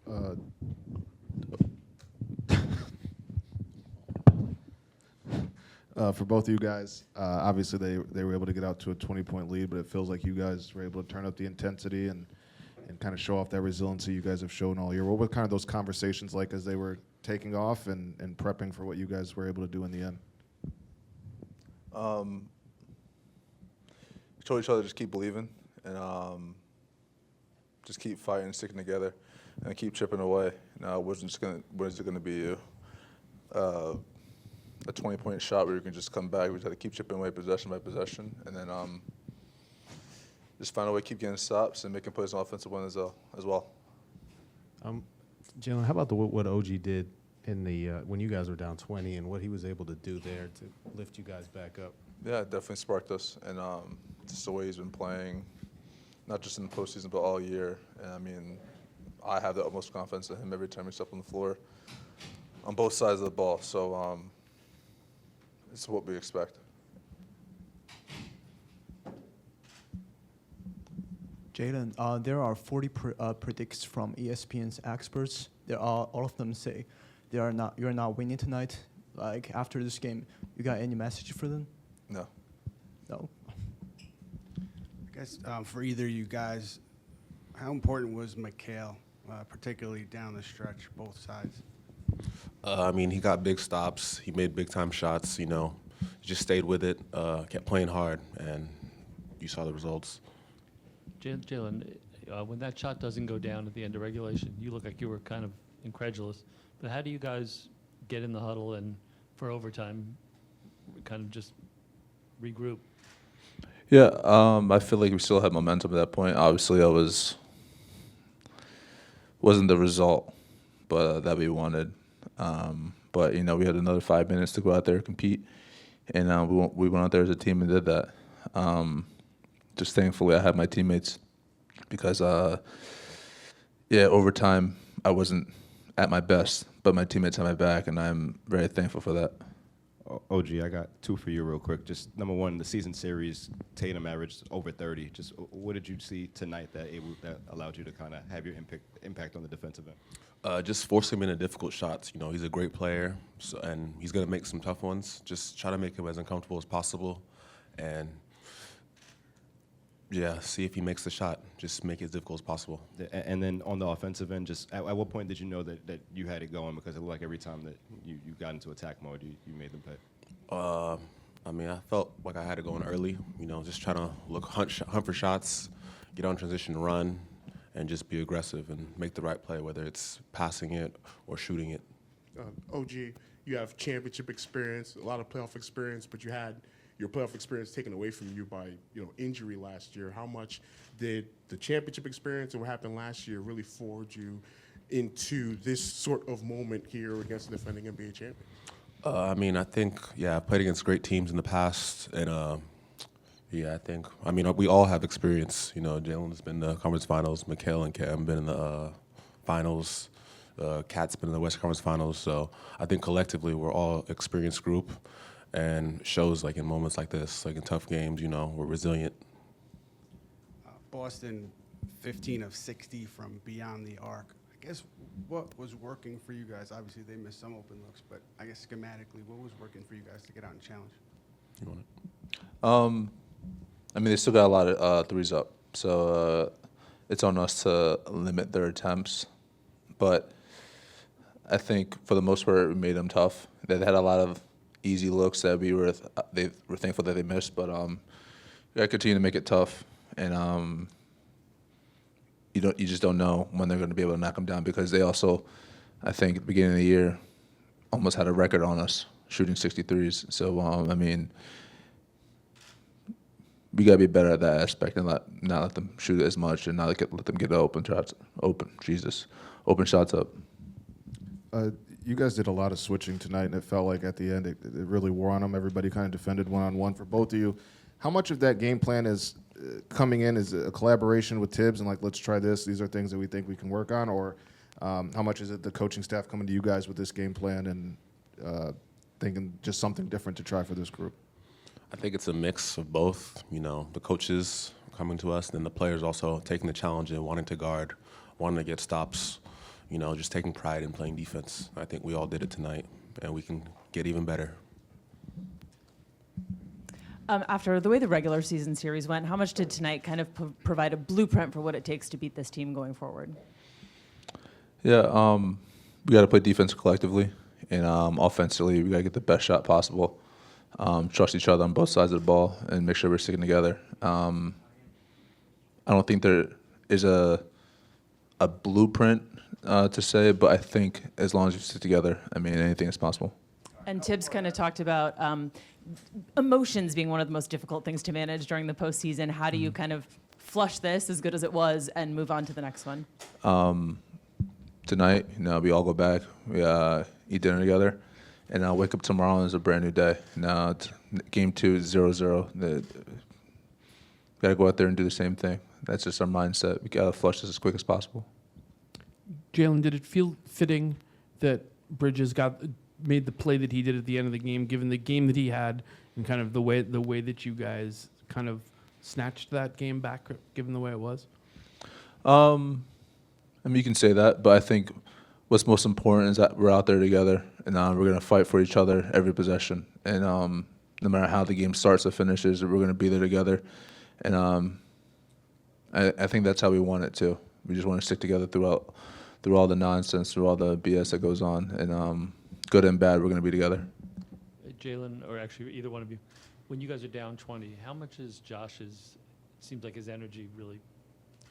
Uh, for both of you guys, obviously they were able to get out to a 20-point lead, but it feels like you guys were able to turn up the intensity and kind of show off that resiliency you guys have shown all year. What were kind of those conversations like as they were taking off and prepping for what you guys were able to do in the end? We told each other just keep believing and just keep fighting, sticking together, and keep chipping away. Now, it wasn't just going to be a 20-point shot where you can just come back. We just had to keep chipping away possession by possession, and then just find a way to keep getting stops and making plays on offensive one as well. Jalen, how about what OG did in the when you guys were down 20 and what he was able to do there to lift you guys back up? Yeah, it definitely sparked us, and just the way he's been playing, not just in the postseason but all year. And I mean, I have the utmost confidence in him every time he steps on the floor, on both sides of the ball. So it's what we expect. Jalen, there are 40 predicts from ESPN's experts. All of them say you're not winning tonight. Like after this game, you got any message for them? No. No. I guess for either of you guys, how important was Mikal, particularly down the stretch, both sides? I mean, he got big stops. He made big-time shots, you know. Just stayed with it, kept playing hard, and you saw the results. Jalen, when that shot doesn't go down at the end of regulation, you look like you were kind of incredulous. But how do you guys get in the huddle and for overtime kind of just regroup? Yeah, I feel like we still had momentum at that point. Obviously, wasn't the result, but that we wanted. But you know, we had another 5 minutes to go out there and compete, and we went out there as a team and did that. Just thankfully, I had my teammates because, overtime I wasn't at my best, but my teammates had my back, and I'm very thankful for that. OG, I got two for you real quick. Just number one, the season series, Tatum averaged over 30. Just what did you see tonight that allowed you to kind of have your impact on the defensive end? Just force him into difficult shots. You know, he's a great player, and he's going to make some tough ones. Just try to make him as uncomfortable as possible, and yeah, see if he makes the shot. Just make it as difficult as possible. And then on the offensive end, just at what point did you know that you had it going? Because it looked like every time that you got into attack mode, you made them pay. I mean, I felt like I had it going early. You know, just trying to hunt for shots, get on transition, run, and just be aggressive and make the right play, whether it's passing it or shooting it. OG, you have championship experience, a lot of playoff experience, but you had your playoff experience taken away from you by injury last year. How much did the championship experience and what happened last year really forge you into this sort of moment here against the defending NBA champion? I mean, I think, I've played against great teams in the past, and we all have experience. You know, Jalen's been in the conference finals, Mikal and Cam been in the finals, Kat's been in the West Conference finals, so I think collectively we're all experienced group. And shows like in moments like this, like in tough games, we're resilient. Boston, 15 of 60 from beyond the arc. I guess what was working for you guys? Obviously, they missed some open looks, but I guess schematically, what was working for you guys to get out and challenge? You want it? I mean, they still got a lot of threes up, so it's on us to limit their attempts. But I think for the most part, we made them tough. They had a lot of easy looks that they were thankful that they missed, but we gotta continue to make it tough, and you just don't know when they're going to be able to knock them down, because they also, I think at the beginning of the year, almost had a record on us shooting 63s. So I mean, we gotta be better at that aspect and not let them shoot as much, and not let them get open shots up. You guys did a lot of switching tonight, and it felt like at the end it really wore on them. Everybody kind of defended one-on-one for both of you. How much of that game plan is coming in as a collaboration with Tibbs and like, let's try this, these are things that we think we can work on, or how much is it the coaching staff coming to you guys with this game plan and thinking just something different to try for this group? I think it's a mix of both. The coaches coming to us, and then the players also taking the challenge and wanting to guard, wanting to get stops. just taking pride in playing defense. I think we all did it tonight, and we can get even better. After the way the regular season series went, how much did tonight kind of provide a blueprint for what it takes to beat this team going forward? Yeah, we got to play defense collectively, and offensively, we got to get the best shot possible. Trust each other on both sides of the ball, and make sure we're sticking together. I don't think there is a blueprint to say, but I think as long as you stick together, I mean, anything is possible. And Tibbs kind of talked about emotions being one of the most difficult things to manage during the postseason. How do you kind of flush this as good as it was and move on to the next one? Tonight, we all go back, we eat dinner together, and I'll wake up tomorrow and it's a brand new day. Now, game 2 is 0-0. Got to go out there and do the same thing. That's just our mindset. We got to flush this as quick as possible. Jalen, did it feel fitting that Bridges made the play that he did at the end of the game, given the game that he had and kind of the way that you guys kind of snatched that game back, given the way it was? I mean, you can say that, but I think what's most important is that we're out there together, and we're going to fight for each other every possession. And no matter how the game starts or finishes, we're going to be there together. And I think that's how we want it too. We just want to stick together through all the nonsense, through all the BS that goes on, and good and bad, we're going to be together. Jalen, or actually either one of you, when you guys are down 20, how much is Josh's? It seems like his energy really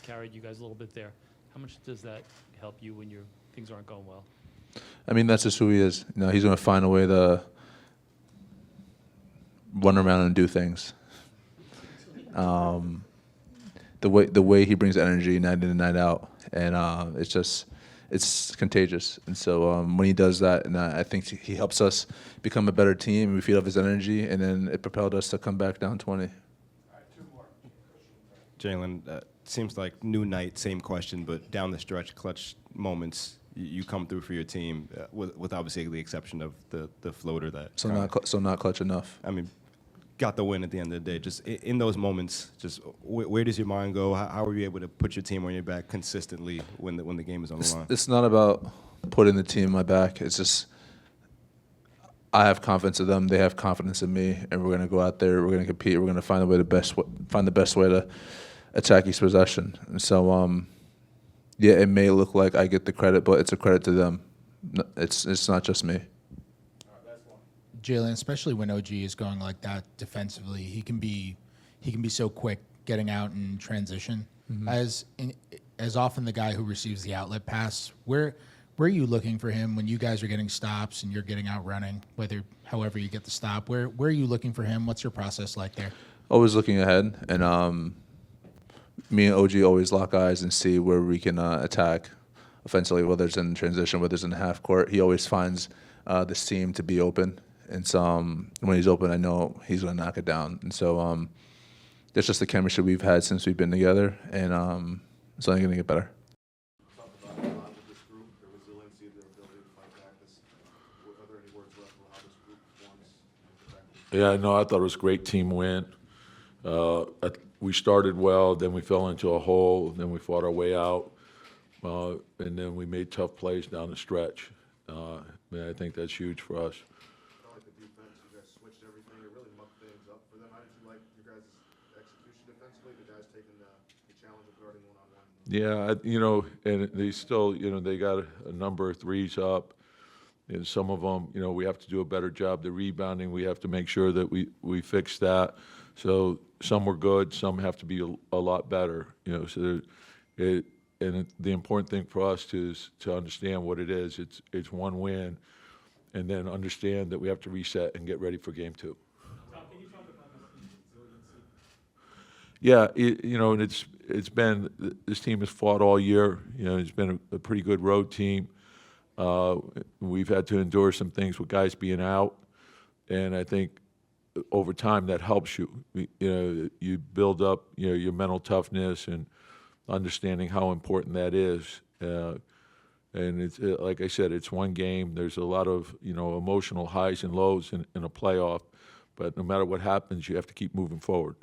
carried you guys a little bit there. How much does that help you when things aren't going well? I mean, that's just who he is. He's going to find a way to run around and do things. The way he brings energy night in and night out, and it's contagious. And so when he does that, and I think he helps us become a better team, and we feed off his energy, and then it propelled us to come back down 20. Jalen, seems like new night, same question, but down the stretch, clutch moments, you come through for your team, with obviously the exception of the floater that. So not clutch enough. I mean, got the win at the end of the day. Just in those moments, just where does your mind go? How are you able to put your team on your back consistently when the game is on the line? It's not about putting the team on my back. It's just I have confidence in them. They have confidence in me, and we're going to go out there. We're going to compete. We're going to find the best way to attack each possession. And so, yeah, it may look like I get the credit, but it's a credit to them. It's not just me. Jalen, especially when OG is going like that defensively, he can be so quick getting out in transition. Mm-hmm. As often the guy who receives the outlet pass, where are you looking for him when you guys are getting stops and you're getting out running? However you get the stop, where are you looking for him? What's your process like there? Always looking ahead, and me and OG always lock eyes and see where we can attack offensively, whether it's in transition, whether it's in half court. He always finds the seam to be open. And so when he's open, I know he's going to knock it down. And so that's just the chemistry we've had since we've been together, and it's only going to get better. Yeah, no, I thought it was a great team win. We started well, then we fell into a hole, then we fought our way out, and then we made tough plays down the stretch. I think that's huge for us. Yeah, and they still, they got a number of threes up, and some of them, we have to do a better job. The rebounding, we have to make sure that we fix that. So some were good, some have to be a lot better. So the important thing for us is to understand what it is. It's one win, and then understand that we have to reset and get ready for game 2. Yeah, and it's been, this team has fought all year. It's been a pretty good road team. We've had to endure some things with guys being out, and I think over time that helps you. You build up your mental toughness and understanding how important that is. And it's like I said, it's one game. There's a lot of emotional highs and lows in a playoff, but no matter what happens, you have to keep moving forward.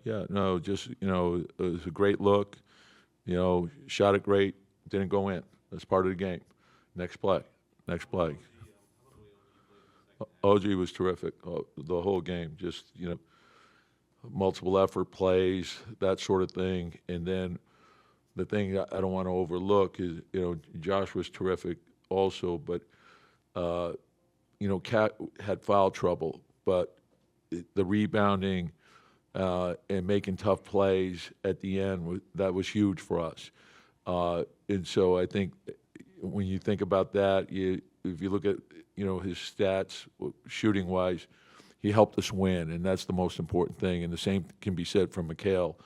Yeah, no, just, it was a great look. Shot it great, didn't go in. That's part of the game. Next play, next play. OG was terrific the whole game. Just, multiple effort plays, that sort of thing. And then the thing I don't want to overlook is, Josh was terrific also, but, Cat had foul trouble, but the rebounding and making tough plays at the end, that was huge for us. And so I think when you think about that, if you look at, his stats shooting-wise, he helped us win, and that's the most important thing. And the same can be said for Mikhail.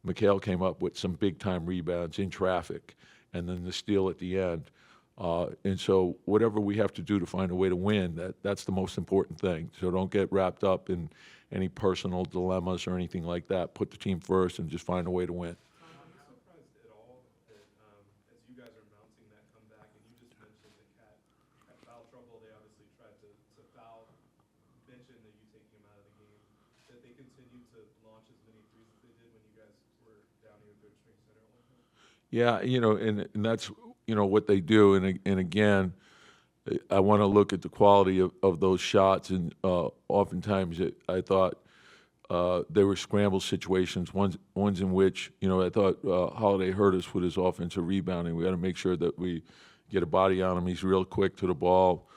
Mikhail came up with some big-time rebounds in traffic, and then the steal at the end. And so whatever we have to do to find a way to win, that's the most important thing. So don't get wrapped up in any personal dilemmas or anything like that. Put the team first and just find a way to win. Are you surprised at all that as you guys are bouncing that comeback, and you just mentioned that Cat had foul trouble, they obviously tried to foul mention that you taking him out of the game, that they continued to launch as many threes as they did when you guys were down to your third string center at one point? Yeah, and that's, what they do. And again, I want to look at the quality of those shots. And oftentimes I thought there were scramble situations, ones in which, I thought Holiday hurt us with his offensive rebounding. We got to make sure that we get a body on him. He's real quick to the ball.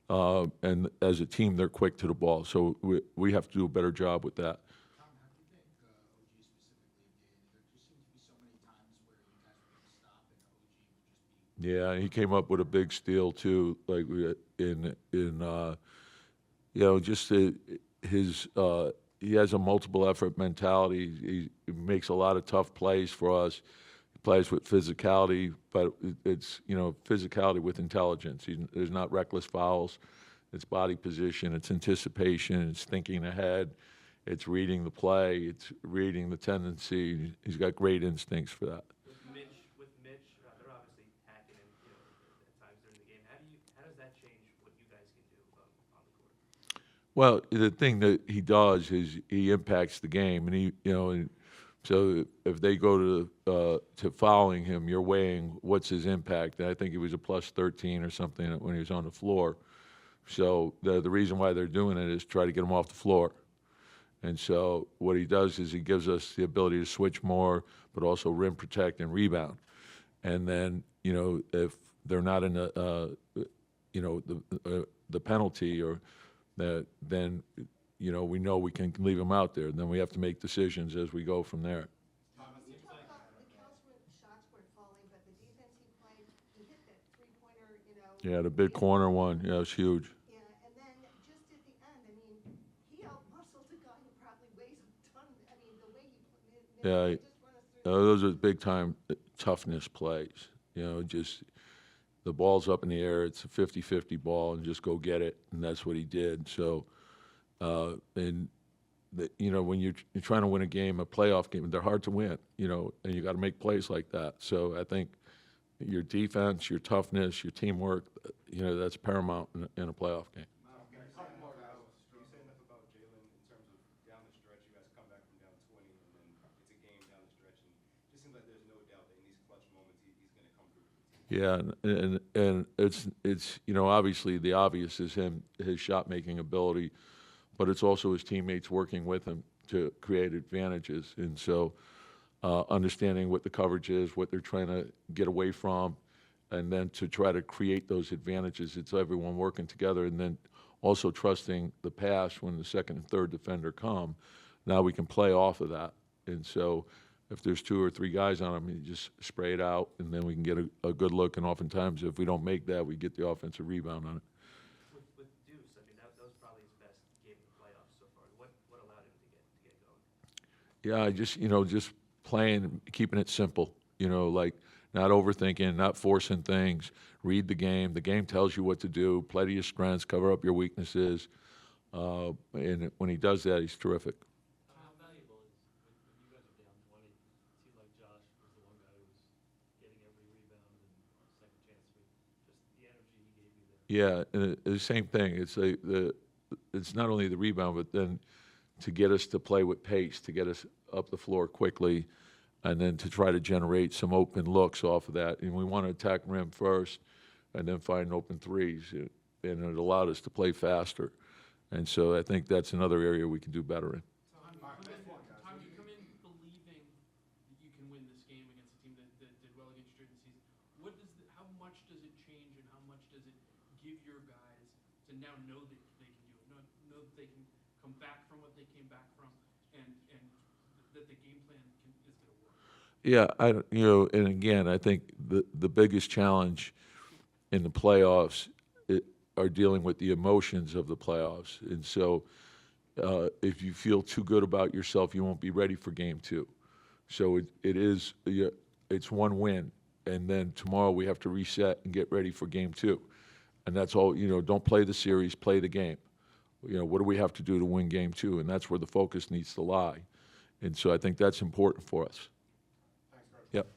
And as a team, they're quick to the ball. So we have to do a better job with that. Tom, how do you think OG specifically did? There just seemed to be so many times where you guys were going to stop and OG would just be. Yeah, he came up with a big steal too, like he has a multiple effort mentality. He makes a lot of tough plays for us. He plays with physicality, but it's physicality with intelligence. There's not reckless fouls. It's body position. It's anticipation. It's thinking ahead. It's reading the play. It's reading the tendency. He's got great instincts for that. With Mitch, they're obviously hacking him, at times during the game. How does that change what you guys can do on the court? Well, the thing that he does is he impacts the game, and and so if they go to fouling him, you're weighing what's his impact. And I think he was a plus 13 or something when he was on the floor. So the reason why they're doing it is try to get him off the floor. And so what he does is he gives us the ability to switch more, but also rim protect and rebound. And then if they're not in the penalty or then we know we can leave them out there. And then we have to make decisions as we go from there. You talk about the shots weren't falling, but the defense he played, he hit that three-pointer, Yeah, the big corner one. Yeah, it was huge. Yeah, and then just at the end, he out-muscled a guy who probably weighs a ton. The way he Yeah, just run us through. those are big-time toughness plays. Just the ball's up in the air. It's a 50-50 ball, and just go get it. And that's what he did. So, when you're trying to win a game, a playoff game, they're hard to win. And you got to make plays like that. So I think your defense, your toughness, your teamwork, that's paramount in a playoff game. Do you say enough about Jalen in terms of down the stretch? You guys come back from down 20, and then it's a game down the stretch, and it just seems like there's no doubt that in these clutch moments he's going to come through for the team. Yeah, and it's obviously the obvious is his shot making ability, but it's also his teammates working with him to create advantages. And so understanding what the coverage is, what they're trying to get away from, and then to try to create those advantages. It's everyone working together, and then also trusting the pass when the second and third defender come. Now we can play off of that. And so if there's 2 or 3 guys on him, you just spray it out, and then we can get a good look. And oftentimes, if we don't make that, we get the offensive rebound on it. With Deuce, that was probably his best game in the playoffs so far. What allowed him to get going? Yeah, just playing, keeping it simple. Like not overthinking, not forcing things. Read the game. The game tells you what to do. Play to your strengths. Cover up your weaknesses. And when he does that, he's terrific. How valuable is when you guys are down 20? It seemed like Josh was the one guy who was getting every rebound and second chance. Just the energy he gave you there. Yeah, and the same thing. It's it's not only the rebound, but then to get us to play with pace, to get us up the floor quickly, and then to try to generate some open looks off of that. And we want to attack rim first and then find open threes. And it allowed us to play faster. And so I think that's another area we can do better in. Tom, you come in believing that you can win this game against a team that did well against you during the season. How much does it change and how much does it give your guys to now know that they can do it, know that they can come back from what they came back from, and that the game plan is going to work? Yeah, and again, I think the biggest challenge in the playoffs are dealing with the emotions of the playoffs. And so if you feel too good about yourself, you won't be ready for game 2. So it's one win. And then tomorrow we have to reset and get ready for game 2. And that's all, don't play the series, play the game. What do we have to do to win game 2? And that's where the focus needs to lie. And so I think that's important for us. Thanks, Yep.